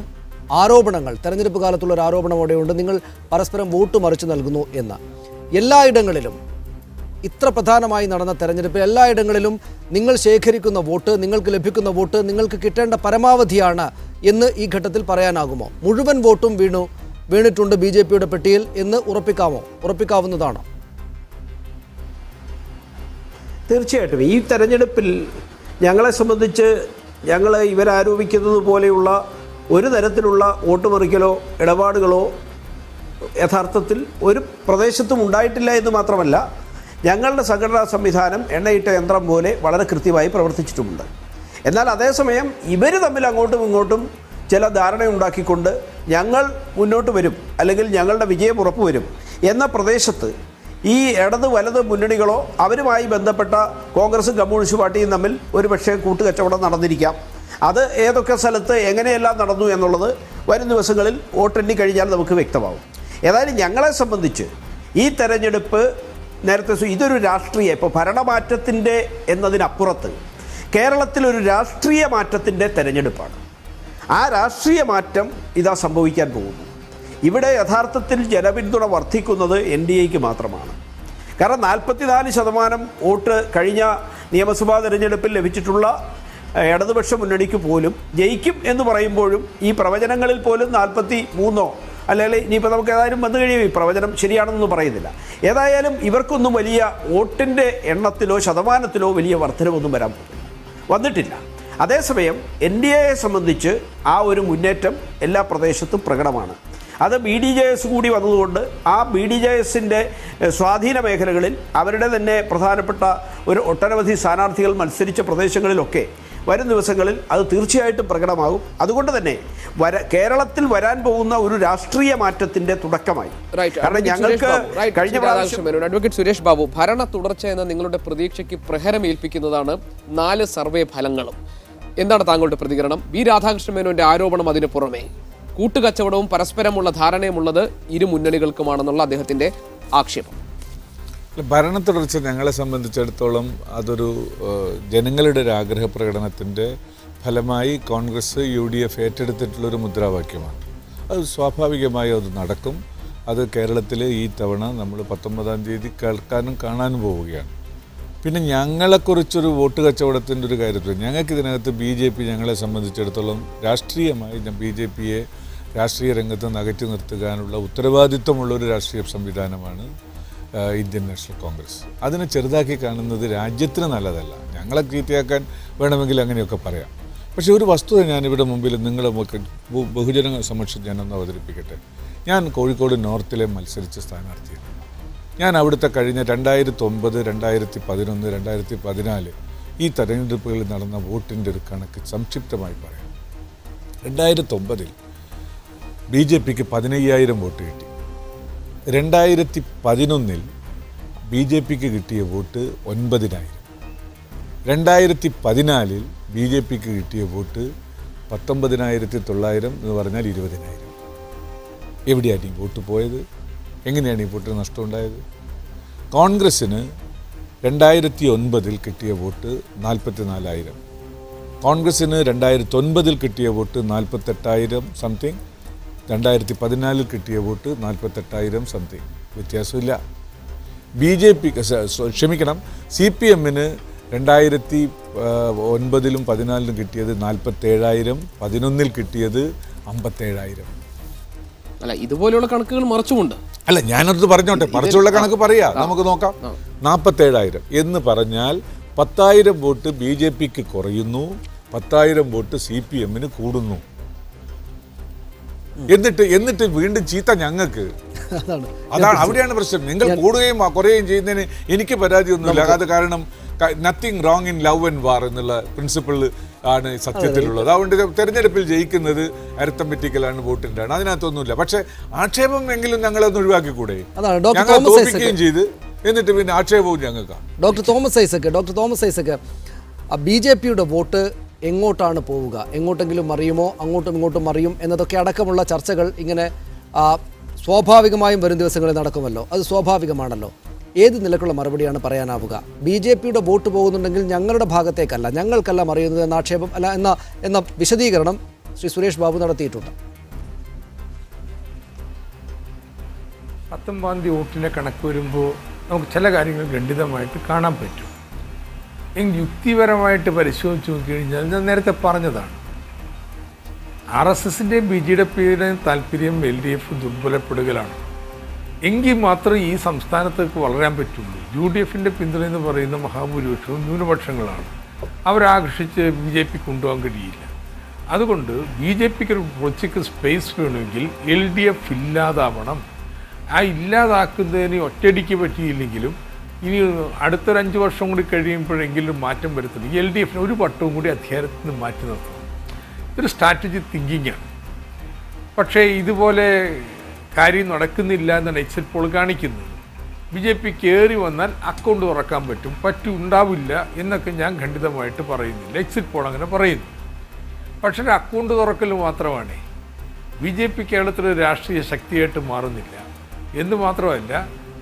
ആരോപണങ്ങൾ, തെരഞ്ഞെടുപ്പ് കാലത്തുള്ള ഒരു ആരോപണം അവിടെയുണ്ട്, നിങ്ങൾ പരസ്പരം വോട്ട് മറിച്ചു നൽകുന്നു എന്ന്. എല്ലായിടങ്ങളിലും ഇത്ര പ്രധാനമായി നടന്ന തെരഞ്ഞെടുപ്പിൽ എല്ലായിടങ്ങളിലും നിങ്ങൾ ശേഖരിക്കുന്ന വോട്ട്, നിങ്ങൾക്ക് ലഭിക്കുന്ന വോട്ട് നിങ്ങൾക്ക് കിട്ടേണ്ട പരമാവധിയാണ് എന്ന് ഈ ഘട്ടത്തിൽ പറയാനാകുമോ? മുഴുവൻ വോട്ടും വീണിട്ടുണ്ട് BJPയുടെ പെട്ടിയിൽ എന്ന് ഉറപ്പിക്കാവുന്നതാണോ? തീർച്ചയായിട്ടും ഈ തെരഞ്ഞെടുപ്പിൽ ഞങ്ങളെ സംബന്ധിച്ച് ഞങ്ങൾ ഇവരാരോപിക്കുന്നത് പോലെയുള്ള ഒരു തരത്തിലുള്ള വോട്ട് മറിക്കലോ ഇടപാടുകളോ യഥാർത്ഥത്തിൽ ഒരു പ്രദേശത്തും ഉണ്ടായിട്ടില്ല എന്ന് മാത്രമല്ല, ഞങ്ങളുടെ സംഘടനാ സംവിധാനം എണ്ണയിട്ട യന്ത്രം പോലെ വളരെ കൃത്യമായി പ്രവർത്തിച്ചിട്ടുമുണ്ട്. എന്നാൽ അതേസമയം ഇവർ തമ്മിൽ അങ്ങോട്ടും ഇങ്ങോട്ടും ചില ധാരണയുണ്ടാക്കിക്കൊണ്ട് ഞങ്ങൾ മുന്നോട്ട് വരും, അല്ലെങ്കിൽ ഞങ്ങളുടെ വിജയം ഉറപ്പുവരും എന്ന പ്രദേശത്ത് ഈ ഇടത് വലത് മുന്നണികളോ അവരുമായി ബന്ധപ്പെട്ട കോൺഗ്രസും കമ്മ്യൂണിസ്റ്റ് പാർട്ടിയും തമ്മിൽ ഒരു പക്ഷേ കൂട്ടുകച്ചവടം നടന്നിരിക്കാം. അത് ഏതൊക്കെ സ്ഥലത്ത് എങ്ങനെയെല്ലാം നടന്നു എന്നുള്ളത് വരും ദിവസങ്ങളിൽ വോട്ടെണ്ണി കഴിഞ്ഞാൽ നമുക്ക് വ്യക്തമാവും. ഏതായാലും ഞങ്ങളെ സംബന്ധിച്ച് ഈ തെരഞ്ഞെടുപ്പ് നേരത്തെ ഇതൊരു രാഷ്ട്രീയ, ഇപ്പോൾ ഭരണമാറ്റത്തിൻ്റെ എന്നതിനപ്പുറത്ത് കേരളത്തിലൊരു രാഷ്ട്രീയ മാറ്റത്തിൻ്റെ തെരഞ്ഞെടുപ്പാണ്. ആ രാഷ്ട്രീയ മാറ്റം ഇതാ സംഭവിക്കാൻ പോകുന്നു. ഇവിടെ യഥാർത്ഥത്തിൽ ജനപിന്തുണ വർദ്ധിക്കുന്നത് NDAക്ക് മാത്രമാണ്. കാരണം 44% വോട്ട് കഴിഞ്ഞ നിയമസഭാ തെരഞ്ഞെടുപ്പിൽ ലഭിച്ചിട്ടുള്ള ഇടതുപക്ഷ മുന്നണിക്ക് പോലും ജയിക്കും എന്ന് പറയുമ്പോഴും ഈ പ്രവചനങ്ങളിൽ പോലും 43 അല്ലെങ്കിൽ ഇനിയിപ്പോൾ നമുക്ക് ഏതായാലും വന്നു കഴിയും, ഈ പ്രവചനം ശരിയാണെന്നൊന്നും പറയുന്നില്ല. ഏതായാലും ഇവർക്കൊന്നും വലിയ വോട്ടിൻ്റെ എണ്ണത്തിലോ ശതമാനത്തിലോ വലിയ വർധനമൊന്നും വന്നിട്ടില്ല. അതേസമയം NDAയെ സംബന്ധിച്ച് ആ ഒരു മുന്നേറ്റം എല്ലാ പ്രദേശത്തും പ്രകടമാണ്. അത് BDJS കൂടി വന്നതുകൊണ്ട് ആ BDJSൻ്റെ സ്വാധീന മേഖലകളിൽ അവരുടെ തന്നെ പ്രധാനപ്പെട്ട ഒട്ടനവധി സ്ഥാനാർത്ഥികൾ മത്സരിച്ച പ്രദേശങ്ങളിലൊക്കെ വരും ദിവസങ്ങളിൽ അത് തീർച്ചയായിട്ടും പ്രകടമാകും. അതുകൊണ്ട് തന്നെ കേരളത്തിൽ വരാൻ പോകുന്ന ഒരു രാഷ്ട്രീയ മാറ്റത്തിന്റെ തുടക്കമായി. കാരണം ഞങ്ങൾക്ക് കഴിഞ്ഞ പ്രാവശ്യം അഡ്വക്കേറ്റ് സുരേഷ് ബാബു, ഭരണ തുടർച്ച എന്ന നിങ്ങളുടെ പ്രതീക്ഷയ്ക്ക് പ്രഹരമേൽപ്പിക്കുന്നതാണ് 4 സർവേ ഫലങ്ങളും. എന്താണ് താങ്കളുടെ പ്രതികരണം? B. രാധാകൃഷ്ണ മേനോന്റെ ആരോപണം അതിന് പുറമെ കൂട്ടുകച്ചവടവും പരസ്പരമുള്ള ധാരണയുമുള്ളത് ഇരു മുന്നണികൾക്കുമാണെന്നുള്ള അദ്ദേഹത്തിന്റെ ആക്ഷേപം. ഭരണ തുടർച്ച ഞങ്ങളെ സംബന്ധിച്ചിടത്തോളം അതൊരു ജനങ്ങളുടെ ഒരു ആഗ്രഹ പ്രകടനത്തിൻ്റെ ഫലമായി കോൺഗ്രസ് UDF ഏറ്റെടുത്തിട്ടുള്ളൊരു മുദ്രാവാക്യമാണ്. അത് സ്വാഭാവികമായി അത് നടക്കും. അത് കേരളത്തിൽ ഈ തവണ നമ്മൾ 19-ാം തീയതി കേൾക്കാനും കാണാനും പോവുകയാണ്. പിന്നെ ഞങ്ങളെക്കുറിച്ചൊരു വോട്ട് കച്ചവടത്തിൻ്റെ ഒരു കാര്യത്തിൽ ഞങ്ങൾക്ക് ഇതിനകത്ത് BJP ഞങ്ങളെ സംബന്ധിച്ചിടത്തോളം രാഷ്ട്രീയമായി BJPയെ രാഷ്ട്രീയ രംഗത്ത് നിന്ന് അകറ്റി നിർത്തുവാനുള്ള ഉത്തരവാദിത്വമുള്ളൊരു രാഷ്ട്രീയ സംവിധാനമാണ് ഇന്ത്യൻ നാഷണൽ കോൺഗ്രസ്. അതിനെ ചെറുതാക്കി കാണുന്നത് രാജ്യത്തിന് നല്ലതല്ല. ഞങ്ങളെ ചീത്തയാക്കാൻ വേണമെങ്കിൽ അങ്ങനെയൊക്കെ പറയാം. പക്ഷേ ഒരു വസ്തുത ഞാനിവിടെ മുമ്പിൽ നിങ്ങളെ ബഹുജന സമക്ഷം ഞാനൊന്ന് അവതരിപ്പിക്കട്ടെ. ഞാൻ കോഴിക്കോട് നോർത്തിലെ മത്സരിച്ച സ്ഥാനാർത്ഥിയാണ്. ഞാൻ അവിടുത്തെ കഴിഞ്ഞ 2009, 2011, 2014 ഈ തെരഞ്ഞെടുപ്പുകളിൽ നടന്ന വോട്ടിൻ്റെ ഒരു കണക്ക് സംക്ഷിപ്തമായി പറയാം. 2009 BJPക്ക് 15,000 വോട്ട് കിട്ടി. 2011 BJPക്ക് കിട്ടിയ വോട്ട് 9,000. 2014 BJPക്ക് കിട്ടിയ വോട്ട് 19,900 എന്ന് പറഞ്ഞാൽ 20,000. എവിടെയാണ് ഈ വോട്ട് പോയത്? എങ്ങനെയാണ് ഈ വോട്ടിന് നഷ്ടമുണ്ടായത്? കോൺഗ്രസ്സിന് 2009 കിട്ടിയ വോട്ട് 44,000. കോൺഗ്രസ്സിന് 2009 കിട്ടിയ വോട്ട് 48,000 സംതിങ്. 2014 കിട്ടിയ വോട്ട് 48,000 സംതിങ്. വ്യത്യാസമില്ല. BJPക്ക് ക്ഷമിക്കണം, CPMന് 2009-ലും 2014-ലും കിട്ടിയത് 47,000, 2011 കിട്ടിയത് 57,000. അല്ല, ഇതുപോലെയുള്ള കണക്കുകൾ മറിച്ചുമുണ്ട്. അല്ല, ഞാനത് പറഞ്ഞോട്ടെ, മറിച്ചുള്ള കണക്ക് പറയാം, നമുക്ക് നോക്കാം. 47,000 എന്ന് പറഞ്ഞാൽ 10,000 വോട്ട് BJPക്ക് കുറയുന്നു, 10,000 വോട്ട് CPMന് കൂടുന്നു. എന്നിട്ട് വീണ്ടും ചീത്ത ഞങ്ങൾക്ക്. അതാണ് അവിടെയാണ് പ്രശ്നം. നിങ്ങൾ കൂടുകയും കുറയുകയും ചെയ്യുന്നതിന് എനിക്ക് പരാതിയൊന്നുമില്ല. അത് കാരണം nothing wrong in love and war എന്നുള്ള പ്രിൻസിപ്പിൾ ആണ് സത്യത്തിലുള്ളത്. അതുകൊണ്ട് തെരഞ്ഞെടുപ്പിൽ ജയിക്കുന്നത് അരിത്തമെറ്റിക്കലാണ്, വോട്ടിൻ്റെ ആണ്, അതിനകത്തൊന്നുമില്ല. പക്ഷേ ആക്ഷേപം എങ്കിലും ഞങ്ങളൊന്ന് ഒഴിവാക്കിക്കൂടെ? ഞങ്ങൾ തോൽപ്പിക്കുകയും ചെയ്ത് എന്നിട്ട് പിന്നെ ആക്ഷേപവും ഞങ്ങൾക്കാണ്. ഡോക്ടർ തോമസ് ഐസക്, BJPയുടെ വോട്ട് എങ്ങോട്ടാണ് പോവുക? എങ്ങോട്ടെങ്കിലും മറിയുമോ? അങ്ങോട്ടും ഇങ്ങോട്ടും മറിയും എന്നതൊക്കെ അടക്കമുള്ള ചർച്ചകൾ ഇങ്ങനെ സ്വാഭാവികമായും വരും ദിവസങ്ങളിൽ നടക്കുമല്ലോ. അത് സ്വാഭാവികമാണല്ലോ. ഏത് നിലക്കുള്ള മറുപടിയാണ് പറയാനാവുക? BJPയുടെ വോട്ട് പോകുന്നുണ്ടെങ്കിൽ ഞങ്ങളുടെ ഭാഗത്തേക്കല്ല, ഞങ്ങൾക്കല്ല മറിയുന്നത് എന്ന ആക്ഷേപം അല്ല എന്ന വിശദീകരണം ശ്രീ സുരേഷ് ബാബു നടത്തിയിട്ടുണ്ട്. 19-ാം തീയതി വോട്ടിൻ്റെ കണക്ക് വരുമ്പോൾ നമുക്ക് ചില കാര്യങ്ങൾ ഖണ്ഡിതമായിട്ട് കാണാൻ പറ്റും. എങ്കിൽ യുക്തിപരമായിട്ട് പരിശോധിച്ച് നോക്കിക്കഴിഞ്ഞാൽ ഞാൻ നേരത്തെ പറഞ്ഞതാണ്, RSSൻ്റെയും BJPയുടെയും താല്പര്യം LDF ദുർബലപ്പെടുകയാണ്. എങ്കിൽ മാത്രമേ ഈ സംസ്ഥാനത്തേക്ക് വളരാൻ പറ്റുള്ളൂ. UDFൻ്റെ പിന്തുണ എന്ന് പറയുന്ന മഹാഭൂരിപക്ഷവും ന്യൂനപക്ഷങ്ങളാണ്. അവരാകർഷിച്ച് BJP കൊണ്ടുപോകാൻ കഴിയില്ല. അതുകൊണ്ട് BJPക്ക് ഒരു പൊളിറ്റിക്കൽ സ്പേസ് വേണമെങ്കിൽ LDF ഇല്ലാതാവണം. ആ ഇല്ലാതാക്കുന്നതിന് ഒറ്റയടിക്ക് പറ്റിയില്ലെങ്കിലും ഇനി അടുത്തൊരു 5 വർഷം കൂടി കഴിയുമ്പോഴെങ്കിലും മാറ്റം വരുത്തണം. LDFന് ഒരു വട്ടവും കൂടി അധികാരത്തിൽ നിന്ന് മാറ്റി നിർത്തണം. ഇതൊരു സ്ട്രാറ്റജി തിങ്കിങ്ങാണ്. പക്ഷേ ഇതുപോലെ കാര്യം നടക്കുന്നില്ല എന്നാണ് എക്സിറ്റ് പോൾ കാണിക്കുന്നത്. BJP കയറി വന്നാൽ അക്കൗണ്ട് തുറക്കാൻ ഉണ്ടാവില്ല എന്നൊക്കെ ഞാൻ ഖണ്ഡിതമായിട്ട് പറയുന്നില്ല. എക്സിറ്റ് പോൾ അങ്ങനെ പറയുന്നു. പക്ഷേ അക്കൗണ്ട് തുറക്കൽ മാത്രമാണ് BJP കേരളത്തിലൊരു രാഷ്ട്രീയ ശക്തിയായിട്ട് മാറുന്നില്ല എന്ന് മാത്രമല്ല,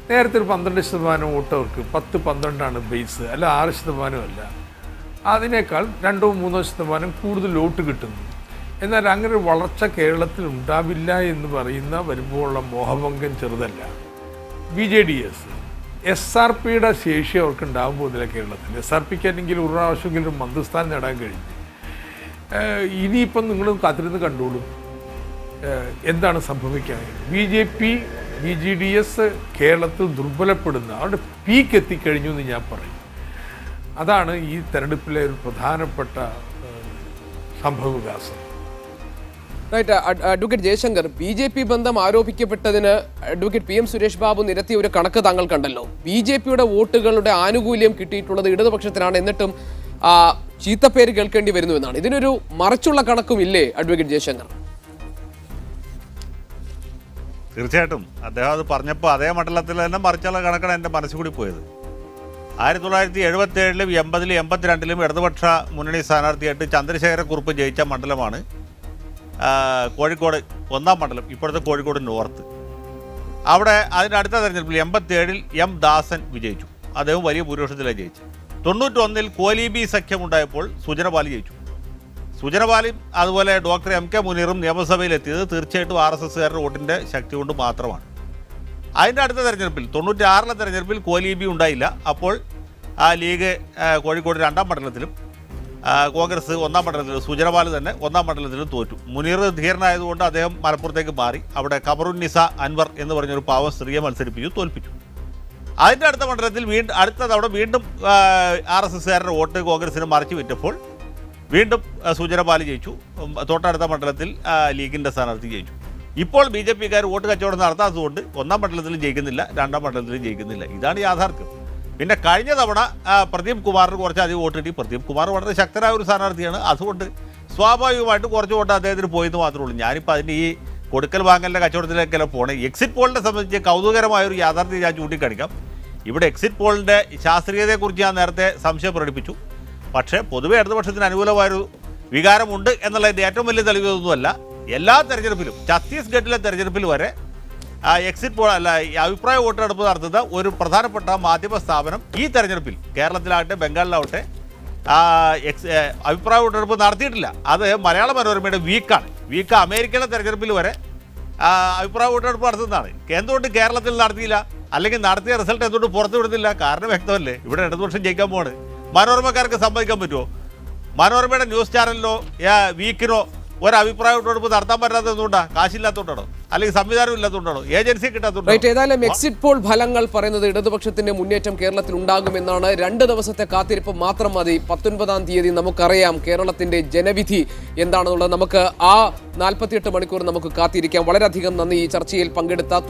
നേരത്തെ ഒരു 12% വോട്ടവർക്ക് 10-12 ബേസ്, അല്ല 6% അല്ല, അതിനേക്കാൾ 2-3% കൂടുതൽ വോട്ട് കിട്ടുന്നു. എന്നാൽ അങ്ങനെ ഒരു വളർച്ച കേരളത്തിൽ ഉണ്ടാവില്ല എന്ന് പറയുന്ന വരുമ്പോഴുള്ള മോഹഭംഗം ചെറുതല്ല. BJDS SRPയുടെ ശേഷി അവർക്ക് ഉണ്ടാകാൻ പോകുന്നില്ല കേരളത്തിൽ. SRPക്ക് അല്ലെങ്കിൽ ഒരു പ്രാവശ്യമെങ്കിലും ഒരു മന്ത്രിസ്ഥാനം നേടാൻ കഴിഞ്ഞു. ഇനിയിപ്പം നിങ്ങൾ കാത്തിരുന്ന് കണ്ടോളൂ എന്താണ് സംഭവിക്കുക. BJP BJDS കേരളത്തിൽ ദുർബലപ്പെടുന്ന അവരുടെ പീക്ക് എത്തിക്കഴിഞ്ഞു എന്ന് ഞാൻ പറയും. അതാണ് ഈ തെരഞ്ഞെടുപ്പിലെ ഒരു പ്രധാനപ്പെട്ട സംഭവവികാസം. അഡ്വക്കേറ്റ് ജയശങ്കർ, BJP ബന്ധം ആരോപിക്കപ്പെട്ടതിന് അഡ്വക്കേറ്റ് PM സുരേഷ് ബാബു നിരത്തിയ ഒരു കണക്ക് താങ്കൾ കണ്ടല്ലോ. BJPയുടെ വോട്ടുകളുടെ ആനുകൂല്യം കിട്ടിയിട്ടുള്ളത് ഇടതുപക്ഷത്തിനാണ്, എന്നിട്ടും ചീത്തപ്പേര് കേൾക്കേണ്ടി വരുന്നു എന്നാണ്. ഇതിനൊരു മറിച്ചുള്ള കണക്കും ഇല്ലേ അഡ്വക്കേറ്റ് ജയശങ്കർ? തീർച്ചയായിട്ടും അദ്ദേഹം അത് പറഞ്ഞപ്പോൾ അതേ മണ്ഡലത്തിൽ തന്നെ മറിച്ചുള്ള കണക്കാണ് എൻ്റെ മനസ്സിൽ കൂടി പോയത്. 1977-ലും 80-ലും 82-ലും ഇടതുപക്ഷ മുന്നണി സ്ഥാനാർത്ഥിയായിട്ട് ചന്ദ്രശേഖരക്കുറുപ്പ് ജയിച്ച മണ്ഡലമാണ് കോഴിക്കോട് 1-ാം മണ്ഡലം, ഇപ്പോഴത്തെ കോഴിക്കോട് നോർത്ത്. അവിടെ അതിൻ്റെ അടുത്ത തെരഞ്ഞെടുപ്പിൽ 87-ൽ എം ദാസൻ വിജയിച്ചു. അദ്ദേഹം വലിയ ഭൂരിപക്ഷത്തിലാണ് ജയിച്ചത്. 91-ൽ കോലീബി സഖ്യമുണ്ടായപ്പോൾ സുജനപാലി ജയിച്ചു. സുജനപാലിയും അതുപോലെ ഡോക്ടർ എം കെ മുനീറും നിയമസഭയിലെത്തിയത് തീർച്ചയായിട്ടും RSSകാരുടെ വോട്ടിൻ്റെ ശക്തി കൊണ്ട് മാത്രമാണ്. അതിൻ്റെ അടുത്ത തെരഞ്ഞെടുപ്പിൽ 96-ലെ തെരഞ്ഞെടുപ്പിൽ കോലീബി ഉണ്ടായില്ല. അപ്പോൾ ലീഗ് കോഴിക്കോട് 2-ാം മണ്ഡലത്തിലും കോൺഗ്രസ് 1-ാം മണ്ഡലത്തിലും സുജനപാൽ തന്നെ 1-ാം മണ്ഡലത്തിലും തോറ്റു. മുനീർ ധീരനായതുകൊണ്ട് അദ്ദേഹം മലപ്പുറത്തേക്ക് മാറി. അവിടെ ഖമറുന്നിസ അൻവർ എന്ന് പറഞ്ഞൊരു പാവം സ്ത്രീയെ മത്സരിപ്പിച്ചു, തോൽപ്പിച്ചു. അതിൻ്റെ അടുത്ത മണ്ഡലത്തിൽ അടുത്ത തവണ വീണ്ടും RSSകാരുടെ വോട്ട് കോൺഗ്രസിന് മറിച്ച് വിറ്റപ്പോൾ വീണ്ടും സുജനപാൽ ജയിച്ചു. തൊട്ടടുത്ത മണ്ഡലത്തിൽ ലീഗിൻ്റെ സ്ഥാനാർത്ഥി ജയിച്ചു. ഇപ്പോൾ BJPക്കാർ വോട്ട് കച്ചവടം നടത്താത്തതുകൊണ്ട് 1-ാം മണ്ഡലത്തിലും ജയിക്കുന്നില്ല, 2-ാം മണ്ഡലത്തിലും ജയിക്കുന്നില്ല. ഇതാണ് യാഥാർത്ഥ്യം. പിന്നെ കഴിഞ്ഞ തവണ പ്രദീപ് കുമാറിന് കുറച്ച് അധികം വോട്ട് കിട്ടി. പ്രദീപ് കുമാർ വളരെ ശക്തനായ ഒരു സ്ഥാനാർത്ഥിയാണ്. അതുകൊണ്ട് സ്വാഭാവികമായിട്ട് കുറച്ച് വോട്ട് അദ്ദേഹത്തിന് പോയെന്ന് മാത്രമേ ഉള്ളൂ. ഞാനിപ്പോൾ അതിൻ്റെ ഈ കൊടുക്കൽ വാങ്ങലിൻ്റെ കച്ചവടത്തിലേക്കല്ല പോണേ. എക്സിറ്റ് പോളിനെ സംബന്ധിച്ച് കൗതുകരമായൊരു യാഥാർത്ഥ്യം ഞാൻ ചൂണ്ടിക്കാണിക്കാം. ഇവിടെ എക്സിറ്റ് പോളിൻ്റെ ശാസ്ത്രീയതയെക്കുറിച്ച് ഞാൻ നേരത്തെ സംശയം പ്രകടിപ്പിച്ചു. പക്ഷേ പൊതുവെ ഇടതുപക്ഷത്തിന് അനുകൂലമായൊരു വികാരമുണ്ട് എന്നുള്ളതിൻ്റെ ഏറ്റവും വലിയ തെളിവൊന്നുമല്ല. എല്ലാ തെരഞ്ഞെടുപ്പിലും, ഛത്തീസ്ഗഡിലെ തെരഞ്ഞെടുപ്പിൽ വരെ എക്സിറ്റ് പോൾ അല്ല, അഭിപ്രായ വോട്ടെടുപ്പ് നടത്തുന്ന ഒരു പ്രധാനപ്പെട്ട മാധ്യമ സ്ഥാപനം ഈ തെരഞ്ഞെടുപ്പിൽ കേരളത്തിലാവട്ടെ ബംഗാളിലാവട്ടെ അഭിപ്രായ വോട്ടെടുപ്പ് നടത്തിയിട്ടില്ല. അത് മലയാള മനോരമയുടെ വീക്ക് അമേരിക്കയിലെ തെരഞ്ഞെടുപ്പിൽ വരെ അഭിപ്രായ വോട്ടെടുപ്പ് നടത്തുന്നതാണ്. എന്തുകൊണ്ട് കേരളത്തിൽ നടത്തിയില്ല? അല്ലെങ്കിൽ നടത്തിയ റിസൾട്ട് എന്തുകൊണ്ട് പുറത്തു വിടുന്നില്ല? കാരണം വ്യക്തമല്ലേ, ഇവിടെ ഇടതുപക്ഷം ജയിക്കാൻ പോവാണ്. മനോരമക്കാർക്ക് സമ്മതിക്കാൻ പറ്റുമോ? മനോരമയുടെ ന്യൂസ് ചാനലിനോ വീക്കിനോ ഒരു അഭിപ്രായ വോട്ടെടുപ്പ് നടത്താൻ പറ്റാത്തത് എന്തുകൊണ്ടാണ്? കാശില്ലാത്തതുകൊണ്ടാണോ? അല്ലെങ്കിൽ സംവിധാനം ഇല്ലാത്തതുകൊണ്ടാണോ? ഏജൻസി കിട്ടാത്തതുകൊണ്ടാണോ? ഏതായാലും എക്സിറ്റ് പോൾ ഫലങ്ങൾ പറയുന്നത് ഇടതുപക്ഷത്തിന്റെ മുന്നേറ്റം കേരളത്തിൽ ഉണ്ടാകുമെന്നാണ്. 2 ദിവസത്തെ കാത്തിരിപ്പ് മാത്രം മതി. 19-ാം തീയതി നമുക്കറിയാം കേരളത്തിന്റെ ജനവിധി എന്താണെന്നുള്ളത്. നമുക്ക് ആ 48 മണിക്കൂർ നമുക്ക് കാത്തിരിക്കാം. വളരെയധികം നന്ദി ഈ ചർച്ചയിൽ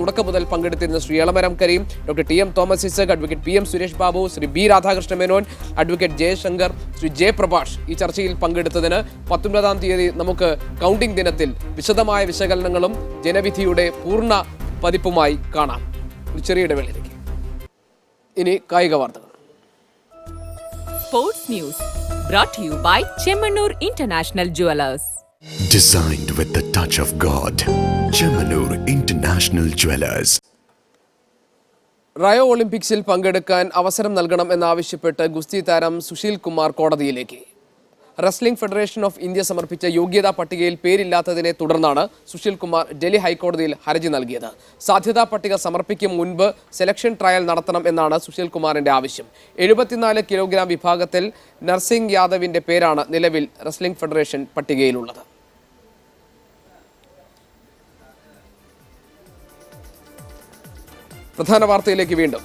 തുടക്കം മുതൽ പങ്കെടുത്തിരുന്ന Shri Elamaram Kareem, doctor TM Thomas Isaac, advocate PM Suresh Babu, Shri B Radhakrishna Menon, advocate Jayasankar, Shri J Prabhash ഈ ചർച്ചയിൽ പങ്കെടുത്തതിന്. 19-ാം തീയതി നമുക്ക് കൗണ്ടിംഗ് ദിനത്തിൽ വിശദമായ വിശകലനങ്ങളും ജനവിധിയുടെ പൂർണ്ണ പതിപ്പുമായി കാണാം. ഒരു ചെറിയ ഇടവേളയിലേക്ക്. ഇനി കായിക വാർത്തകൾ. Sports news brought to you by Chemanur International Jewelers. Designed with the touch of God. Chemanur International Jewelers. Rio ഒളിമ്പിക്സിൽ പങ്കെടുക്കാൻ അവസരം നൽകണം എന്നാവശ്യപ്പെട്ട് ഗുസ്തി താരം സുശീൽ കുമാർ കോടതിയിലേക്ക്. റെസ്ലിംഗ് ഫെഡറേഷൻ ഓഫ് ഇന്ത്യ സമർപ്പിച്ച യോഗ്യതാ പട്ടികയിൽ പേരില്ലാത്തതിനെ തുടർന്നാണ് സുശീൽ കുമാർ ഡൽഹി ഹൈക്കോടതിയിൽ ഹർജി നൽകിയത്. സാധ്യതാ പട്ടിക സമർപ്പിക്കും മുൻപ് സെലക്ഷൻ ട്രയൽ നടത്തണം എന്നാണ് സുശീൽ കുമാറിന്റെ ആവശ്യം. 74 കിലോഗ്രാം വിഭാഗത്തിൽ നർസിംഗ് യാദവിന്റെ പേരാണ് നിലവിൽ റെസ്ലിംഗ് ഫെഡറേഷൻ പട്ടികയിലുള്ളത്. പ്രധാന വാർത്തയിലേക്ക് വീണ്ടും.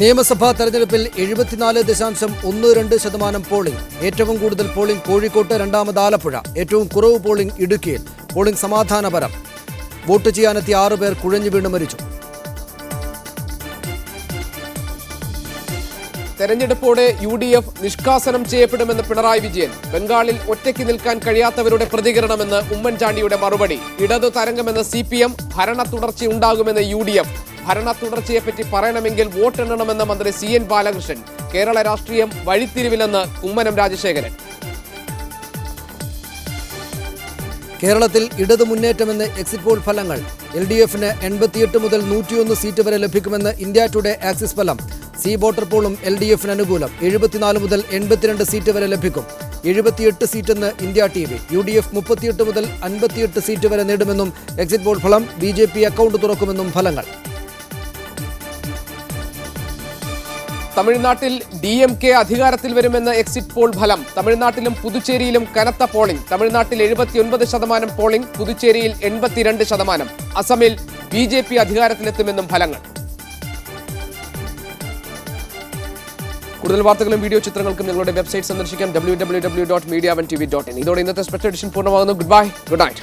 നിയമസഭാ തെരഞ്ഞെടുപ്പിൽ 74.12% പോളിംഗ്. ഏറ്റവും കൂടുതൽ പോളിംഗ് കോഴിക്കോട്ട്, രണ്ടാമത് ആലപ്പുഴ. ഏറ്റവും കുറവ് പോളിംഗ് ഇടുക്കിയിൽ. പോളിംഗ് സമാധാനപരം. വോട്ട് ചെയ്യാനെത്തിയ 6 പേർ കുഴഞ്ഞു വീണ് മരിച്ചു. തെരഞ്ഞെടുപ്പോടെ UDF നിഷ്കാസനം ചെയ്യപ്പെടുമെന്ന് പിണറായി വിജയൻ. ബംഗാളിൽ ഒറ്റയ്ക്ക് നിൽക്കാൻ കഴിയാത്തവരുടെ പ്രതികരണമെന്ന് ഉമ്മൻചാണ്ടിയുടെ മറുപടി. ഇടതു തരംഗമെന്ന് CPM, ഭരണ തുടർച്ചയുണ്ടാകുമെന്ന് UDF. ഭരണ തുടർച്ചയെപ്പറ്റി പറയണമെങ്കിൽ വോട്ടെണ്ണണമെന്ന് മന്ത്രി CN ബാലകൃഷ്ണൻ. കേരള രാഷ്ട്രീയം വഴിത്തിരിവിലെന്ന് കുമ്മനം രാജശേഖരൻ. കേരളത്തിൽ ഇടതു മുന്നേറ്റമെന്ന് എക്സിറ്റ് പോൾ ഫലങ്ങൾ. LDFന് 88 മുതൽ 101 സീറ്റ് വരെ ലഭിക്കുമെന്ന് ഇന്ത്യ ടുഡേ ആക്സിസ് ഫലം. സി വോട്ടർ പോളും LDFന് അനുകൂലം. 74 മുതൽ 82 സീറ്റ് വരെ ലഭിക്കും. 78 സീറ്റെന്ന് ഇന്ത്യ TV. UDF 38 മുതൽ 58 സീറ്റ് വരെ നേടുമെന്നും എക്സിറ്റ് പോൾ ഫലം. BJP അക്കൗണ്ട് തുറക്കുമെന്നും ഫലങ്ങൾ. തമിഴ്നാട്ടിൽ DMK അധികാരത്തിൽ വരുമെന്ന് എക്സിറ്റ് പോൾ ഫലം. തമിഴ്നാട്ടിലും പുതുച്ചേരിയിലും കനത്ത പോളിംഗ്. തമിഴ്നാട്ടിൽ 79% പോളിംഗ്, പുതുച്ചേരിയിൽ 82%. അസമിൽ BJP അധികാരത്തിലെത്തുമെന്നും ഫലങ്ങൾ. കൂടുതൽ വാർത്തകളും വീഡിയോ ചിത്രങ്ങൾക്കും ഞങ്ങളുടെ വെബ്സൈറ്റ് സന്ദർശിക്കാം www.mediavantv.in. ഇതോടെ ഇന്നത്തെ സ്പെഷ്യൽ എഡിഷൻ പൂർണ്ണമാകുന്നു. Good bye, good night.